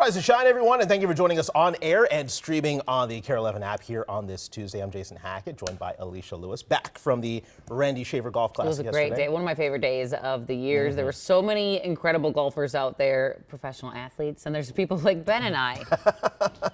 Rise and shine, everyone, and thank you for joining us on air and streaming on the KARE 11 app here on this Tuesday. I'm Jason Hackett, joined by Alicia Lewis, back from the Randy Shaver Golf Classic yesterday. It was a great day, one of my favorite days of the years. There were so many incredible golfers out there, professional athletes, and there's people like Ben and I,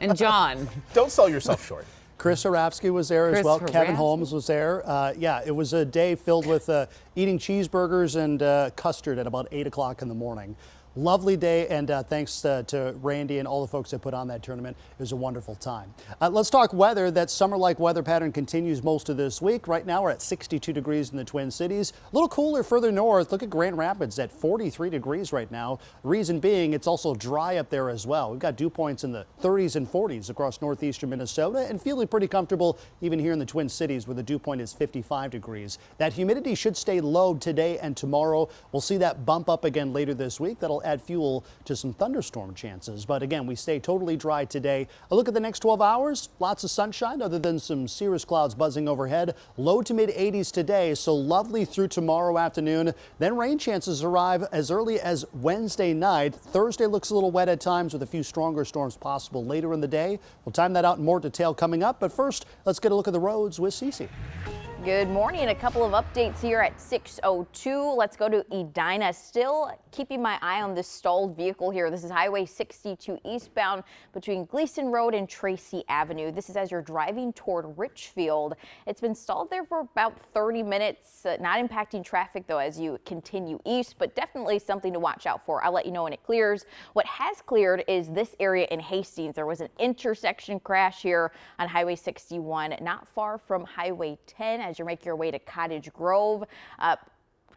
and John. Don't sell yourself short. Chris Arapsky was there as well. Kevin Holmes was there. Yeah, it was a day filled with eating cheeseburgers and custard at about 8 o'clock in the morning. Lovely day, and thanks to Randy and all the folks that put on that tournament. It was a wonderful time. Let's talk weather. That summer-like weather pattern continues most of this week. Right now we're at 62 degrees in the Twin Cities. A little cooler further north. Look at Grand Rapids at 43 degrees right now. Reason being, it's also dry up there as well. We've got dew points in the 30s and 40s across northeastern Minnesota, and feeling pretty comfortable even here in the Twin Cities where the dew point is 55 degrees. That humidity should stay low today and tomorrow. We'll see that bump up again later this week. That'll add fuel to some thunderstorm chances. But again, we stay totally dry today. A look at the next 12 hours. Lots of sunshine other than some cirrus clouds buzzing overhead. Low to mid 80s today, so lovely through tomorrow afternoon. Then rain chances arrive as early as Wednesday night. Thursday looks a little wet at times with a few stronger storms possible later in the day. We'll time that out in more detail coming up. But first, let's get a look at the roads with Cece. Good morning. A couple of updates here at 6:02. Let's go to Edina. Still keeping my eye on this stalled vehicle here. This is Highway 62 eastbound between Gleason Road and Tracy Avenue. This is as you're driving toward Richfield. It's been stalled there for about 30 minutes, not impacting traffic though as you continue east, but definitely something to watch out for. I'll let you know when it clears. What has cleared is this area in Hastings. There was an intersection crash here on Highway 61, not far from Highway 10 as you make your way to Cottage Grove.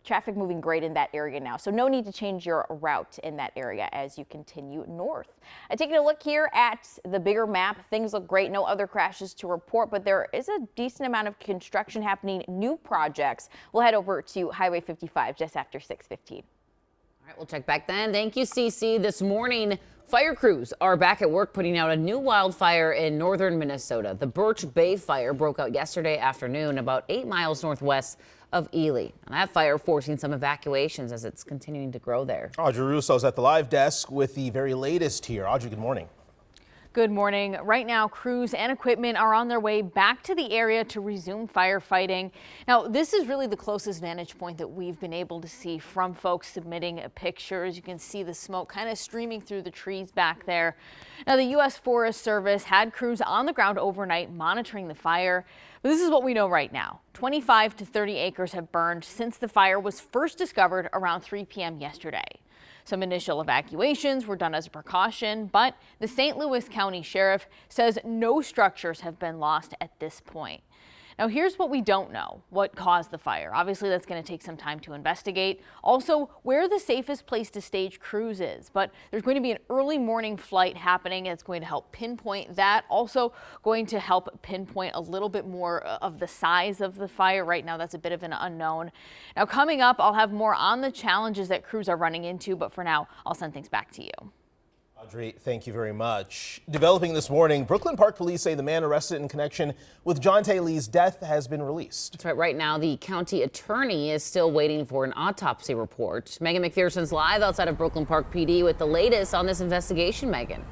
Traffic moving great in that area now, so no need to change your route in that area as you continue north. Taking a look here at the bigger map, things look great. No other crashes to report, but there is a decent amount of construction happening, new projects. We'll head over to Highway 55 just after 6:15. All right, we'll check back then. Thank you, Cece. This morning, fire crews are back at work putting out a new wildfire in northern Minnesota. The Birch Bay fire broke out yesterday afternoon about 8 miles northwest of Ely. And that fire forcing some evacuations as it's continuing to grow there. Audrey Russo's at the live desk with the very latest here. Audrey, good morning. Good morning. Right now, crews and equipment are on their way back to the area to resume firefighting. Now, this is really the closest vantage point that we've been able to see from folks submitting pictures. You can see the smoke kind of streaming through the trees back there. Now, the U.S. Forest Service had crews on the ground overnight monitoring the fire. But this is what we know right now. 25 to 30 acres have burned since the fire was first discovered around 3 p.m. yesterday. Some initial evacuations were done as a precaution, but the St. Louis County Sheriff says no structures have been lost at this point. Now, here's what we don't know. What caused the fire? Obviously, that's going to take some time to investigate. Also, where the safest place to stage crews is. But there's going to be an early morning flight happening. It's going to help pinpoint that. Also going to help pinpoint a little bit more of the size of the fire. Right now, that's a bit of an unknown. Now, coming up, I'll have more on the challenges that crews are running into. But for now, I'll send things back to you. Audrey, thank you very much. Developing this morning, Brooklyn Park police say the man arrested in connection with Jonte Lee's death has been released. That's right. Right now, the county attorney is still waiting for an autopsy report. Megan McPherson's live outside of Brooklyn Park PD with the latest on this investigation. Megan.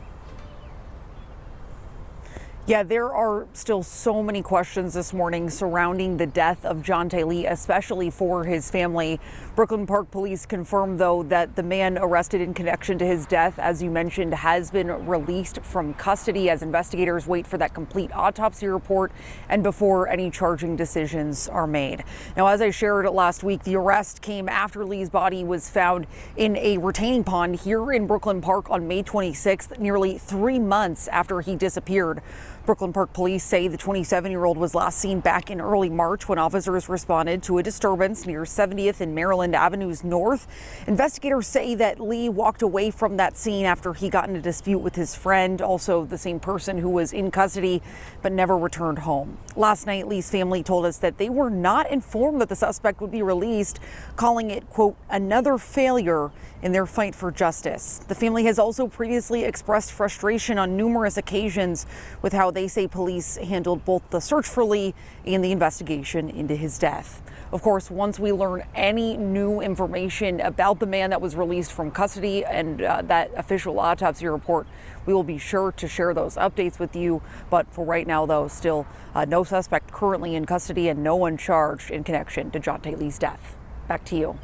Yeah, there are still so many questions this morning surrounding the death of Jonte Lee, especially for his family. Brooklyn Park police confirmed, though, that the man arrested in connection to his death, as you mentioned, has been released from custody as investigators wait for that complete autopsy report and before any charging decisions are made. Now, as I shared last week, the arrest came after Lee's body was found in a retaining pond here in Brooklyn Park on May 26th, nearly 3 months after he disappeared. Brooklyn Park police say the 27-year-old was last seen back in early March when officers responded to a disturbance near 70th and Maryland Avenues North. Investigators say that Lee walked away from that scene after he got in a dispute with his friend, also the same person who was in custody, but never returned home. Last night, Lee's family told us that they were not informed that the suspect would be released, calling it, quote, another failure in their fight for justice. The family has also previously expressed frustration on numerous occasions with how they say police handled both the search for Lee and the investigation into his death. Of course, once we learn any new information about the man that was released from custody and that official autopsy report, we will be sure to share those updates with you. But for right now, though, still no suspect currently in custody and no one charged in connection to Jonte Lee's death. Back to you.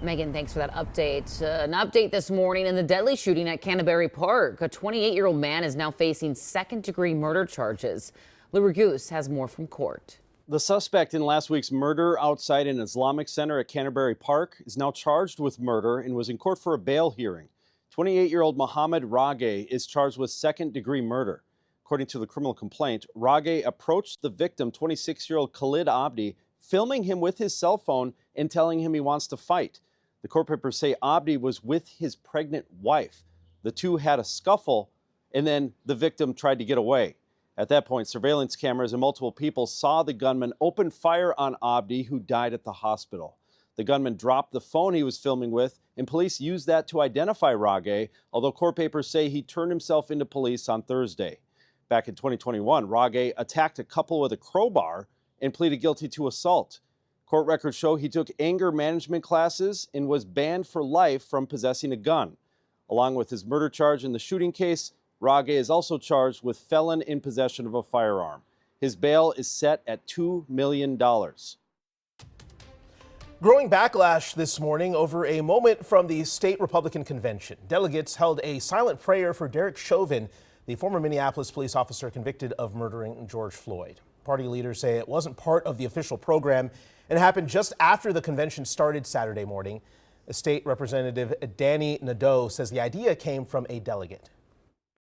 Megan, thanks for that update. An update this morning in the deadly shooting at Canterbury Park. A 28-year-old man is now facing second-degree murder charges. Lou Goose has more from court. The suspect in last week's murder outside an Islamic center at Canterbury Park is now charged with murder and was in court for a bail hearing. 28-year-old Mohammed Rage is charged with second-degree murder. According to the criminal complaint, Rage approached the victim, 26-year-old Khalid Abdi, filming him with his cell phone and telling him he wants to fight. The court papers say Abdi was with his pregnant wife. The two had a scuffle, and then the victim tried to get away. At that point, surveillance cameras and multiple people saw the gunman open fire on Abdi, who died at the hospital. The gunman dropped the phone he was filming with, and police used that to identify Rage, although court papers say he turned himself into police on Thursday. Back in 2021, Rage attacked a couple with a crowbar and pleaded guilty to assault. Court records show he took anger management classes and was banned for life from possessing a gun. Along with his murder charge in the shooting case, Rage is also charged with felon in possession of a firearm. His bail is set at $2 million. Growing backlash this morning over a moment from the state Republican convention. Delegates held a silent prayer for Derek Chauvin, the former Minneapolis police officer convicted of murdering George Floyd. Party leaders say it wasn't part of the official program and happened just after the convention started Saturday morning. State Representative Danny Nadeau says the idea came from a delegate.